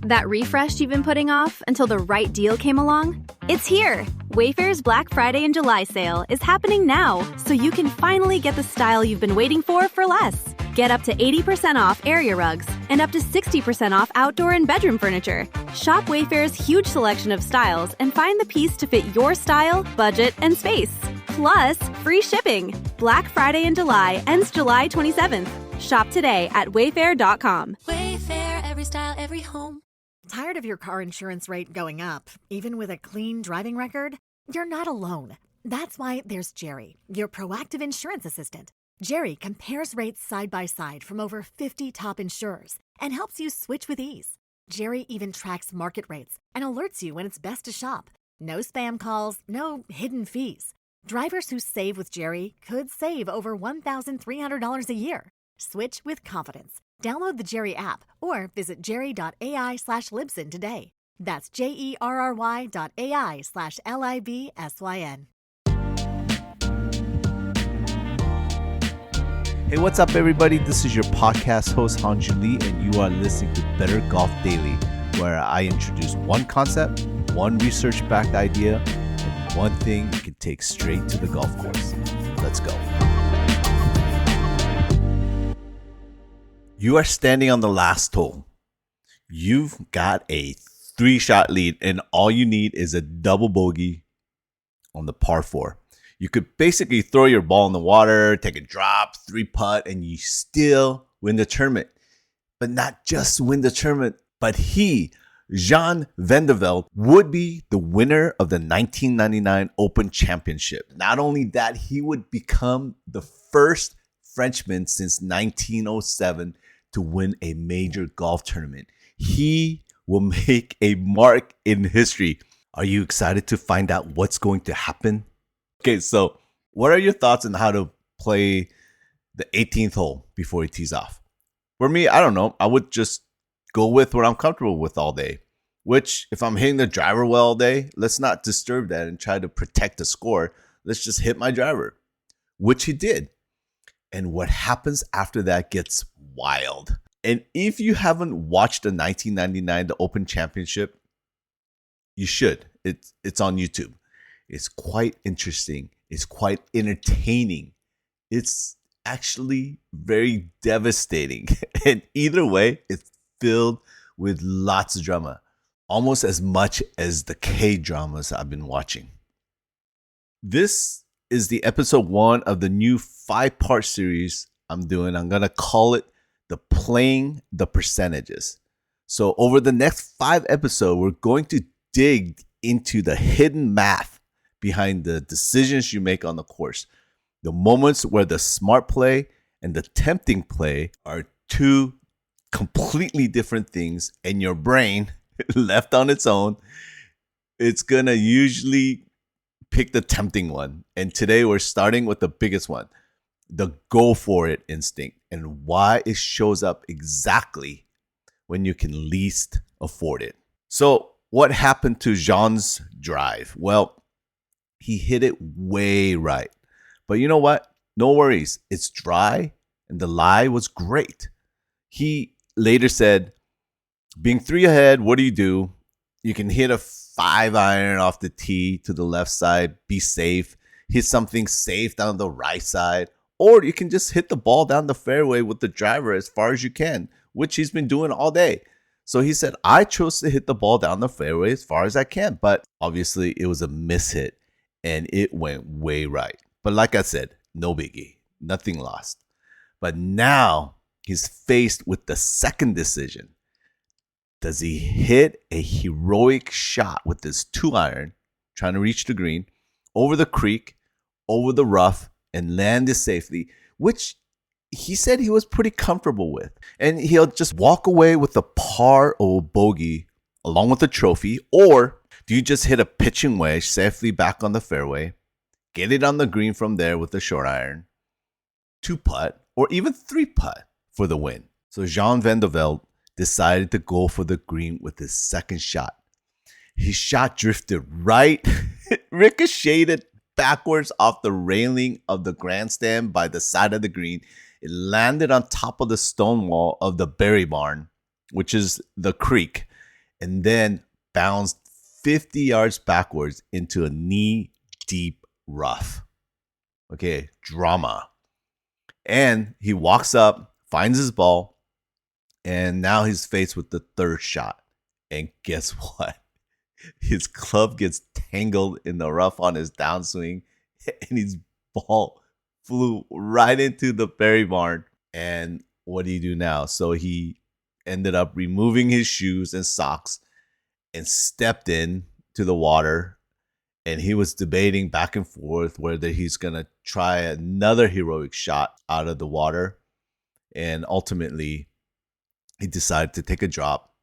That refresh you've been putting off until the right deal came along? It's here! Wayfair's Black Friday and July sale is happening now, so you can finally get the style you've been waiting for less. Get up to 80% off area rugs and up to 60% off outdoor and bedroom furniture. Shop Wayfair's huge selection of styles and find the piece to fit your style, budget, and space. Plus, free shipping. Black Friday in July ends July 27th. Shop today at wayfair.com. Wayfair, every style, every home. Tired of your car insurance rate going up, even with a clean driving record? You're not alone. That's why there's Jerry, your proactive insurance assistant. Jerry compares rates side by side from over 50 top insurers and helps you switch with ease. Jerry even tracks market rates and alerts you when it's best to shop. No spam calls, no hidden fees. Drivers who save with Jerry could save over $1,300 a year. Switch with confidence. Download the Jerry app or visit jerry.ai/Libsyn today. That's JERRY.ai/LIBSYN. Hey, what's up, everybody? This is your podcast host, Hanju Lee, and you are listening to Better Golf Daily, where I introduce one concept, one research-backed idea, and one thing you can take straight to the golf course. Let's go. You are standing on the last hole. You've got a 3-shot lead, and all you need is a double bogey on the par 4. You could basically throw your ball in the water, take a drop, 3-putt, and you still win the tournament. But not just win the tournament, but Jan van der Velde, would be the winner of the 1999 Open Championship. Not only that, he would become the first Frenchman since 1907 to win a major golf tournament. He will make a mark in history. Are you excited to find out what's going to happen? Okay, so what are your thoughts on how to play the 18th hole before he tees off? For me, I don't know. I would just go with what I'm comfortable with all day, which if I'm hitting the driver well all day, let's not disturb that and try to protect the score. Let's just hit my driver, which he did. And what happens after that gets wild. And if you haven't watched the 1999, the Open Championship, you should. It's on YouTube. It's quite interesting. It's quite entertaining. It's actually very devastating. And either way, it's filled with lots of drama. Almost as much as the K-dramas I've been watching. This is the episode 1 of the new 5-part series I'm doing. I'm going to call it the Playing the Percentages. So over the next 5 episodes, we're going to dig into the hidden math behind the decisions you make on the course. The moments where the smart play and the tempting play are two completely different things, and your brain, left on its own, it's going to usually pick the tempting one. And today we're starting with the biggest one, the go for it instinct, and why it shows up exactly when you can least afford it. So what happened to Jean's drive? Well, he hit it way right. But you know what? No worries. It's dry and the lie was great. He later said, being 3 ahead, what do? You can hit a 5-iron off the tee to the left side, be safe, hit something safe down the right side, or you can just hit the ball down the fairway with the driver as far as you can, which he's been doing all day. So he said, I chose to hit the ball down the fairway as far as I can, but obviously it was a mishit and it went way right. But like I said, no biggie, nothing lost. But now he's faced with the second decision. Does he hit a heroic shot with his 2-iron, trying to reach the green, over the creek, over the rough, and land it safely, which he said he was pretty comfortable with. And he'll just walk away with a par or bogey along with the trophy? Or do you just hit a pitching wedge safely back on the fairway, get it on the green from there with the short iron, 2-putt, or even 3-putt for the win? So Jan van der Velde decided to go for the green with his second shot. His shot drifted right, ricocheted backwards off the railing of the grandstand by the side of the green. It landed on top of the stone wall of the Berry Barn, which is the creek. and then bounced 50 yards backwards into a knee-deep rough. Okay, drama. And he walks up, finds his ball, and now he's faced with the third shot. And guess what? His club gets tangled in the rough on his downswing, and his ball flew right into the berry barn. And what do you do now? So he ended up removing his shoes and socks and stepped in to the water. And he was debating back and forth whether he's going to try another heroic shot out of the water. And ultimately, he decided to take a drop.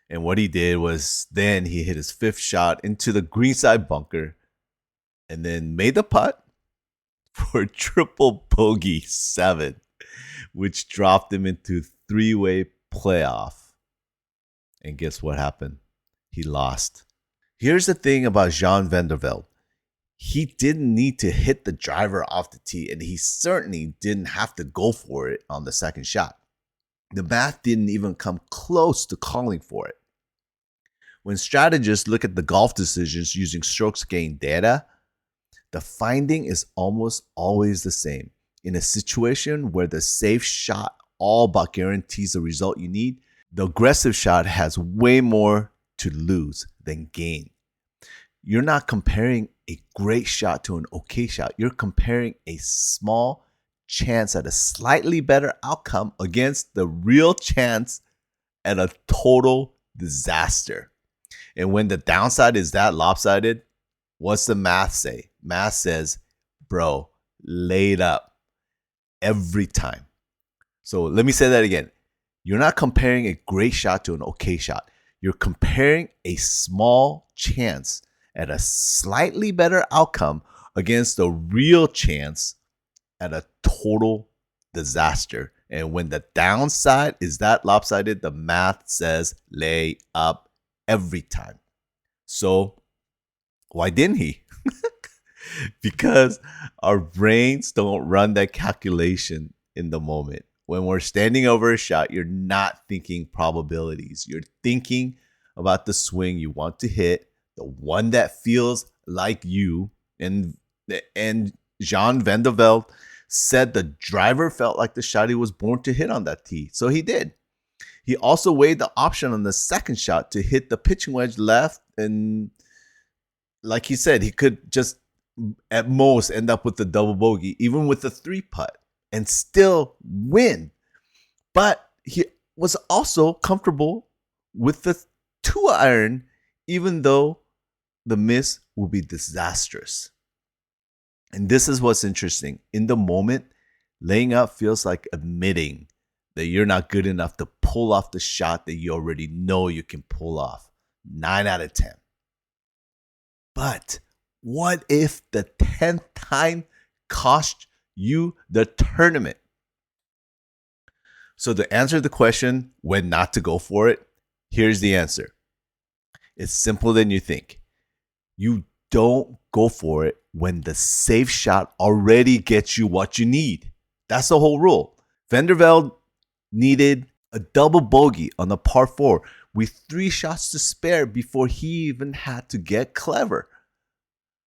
And what he did was then he hit his fifth shot into the greenside bunker and then made the putt for a triple bogey 7, which dropped him into three-way playoff. And guess what happened? He lost. Here's the thing about Jean van der Velde. He didn't need to hit the driver off the tee, and he certainly didn't have to go for it on the second shot. The math didn't even come close to calling for it. When strategists look at the golf decisions using strokes gained data, the finding is almost always the same. In a situation where the safe shot all but guarantees the result you need, the aggressive shot has way more to lose than gain. You're not comparing a great shot to an okay shot. You're comparing a small chance at a slightly better outcome against the real chance at a total disaster. And when the downside is that lopsided, what's the math say? Math says, bro, lay it up every time. So let me say that again. You're not comparing a great shot to an okay shot. You're comparing a small chance at a slightly better outcome against a real chance at a total disaster. And when the downside is that lopsided, the math says lay up every time. So why didn't he? Because our brains don't run that calculation in the moment. When we're standing over a shot, you're not thinking probabilities. You're thinking about the swing you want to hit, the one that feels like you. And Jean van der Velde said the driver felt like the shot he was born to hit on that tee. So he did. He also weighed the option on the second shot to hit the pitching wedge left. And like he said, he could just at most end up with the double bogey, even with the 3-putt, and still win. But he was also comfortable with the 2-iron, even though the miss will be disastrous. And this is what's interesting. In the moment, laying up feels like admitting that you're not good enough to pull off the shot that you already know you can pull off. 9 out of 10. But what if the 10th time cost you the tournament? So to answer the question, when not to go for it, here's the answer. It's simpler than you think. You don't go for it when the safe shot already gets you what you need. That's the whole rule. Van der Velde needed a double bogey on the par 4 with 3 shots to spare before he even had to get clever.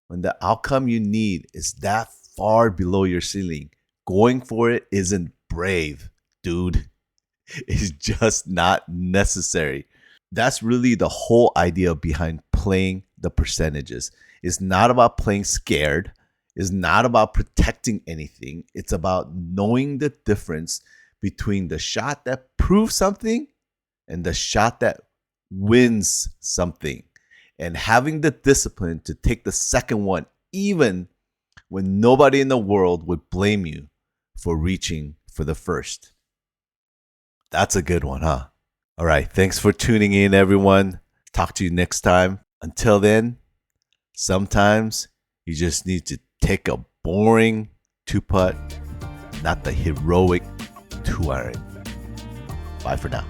When the outcome you need is that far below your ceiling, going for it isn't brave, dude. It's just not necessary. That's really the whole idea behind playing the percentages. It's not about playing scared. It's not about protecting anything. It's about knowing the difference between the shot that proves something and the shot that wins something. And having the discipline to take the second one, even when nobody in the world would blame you for reaching for the first. That's a good one, huh? All right. Thanks for tuning in, everyone. Talk to you next time. Until then, sometimes you just need to take a boring 2-putt, not the heroic 2-iron. Bye for now.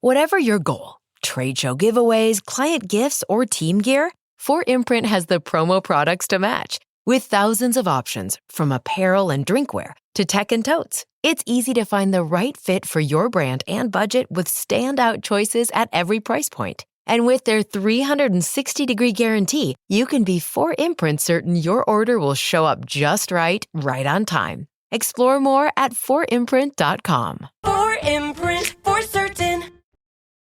Whatever your goal, trade show giveaways, client gifts, or team gear, 4imprint has the promo products to match. With thousands of options, from apparel and drinkware to tech and totes, it's easy to find the right fit for your brand and budget with standout choices at every price point. And with their 360-degree guarantee, you can be 4imprint certain your order will show up just right on time. Explore more at 4imprint.com. 4imprint, for certain.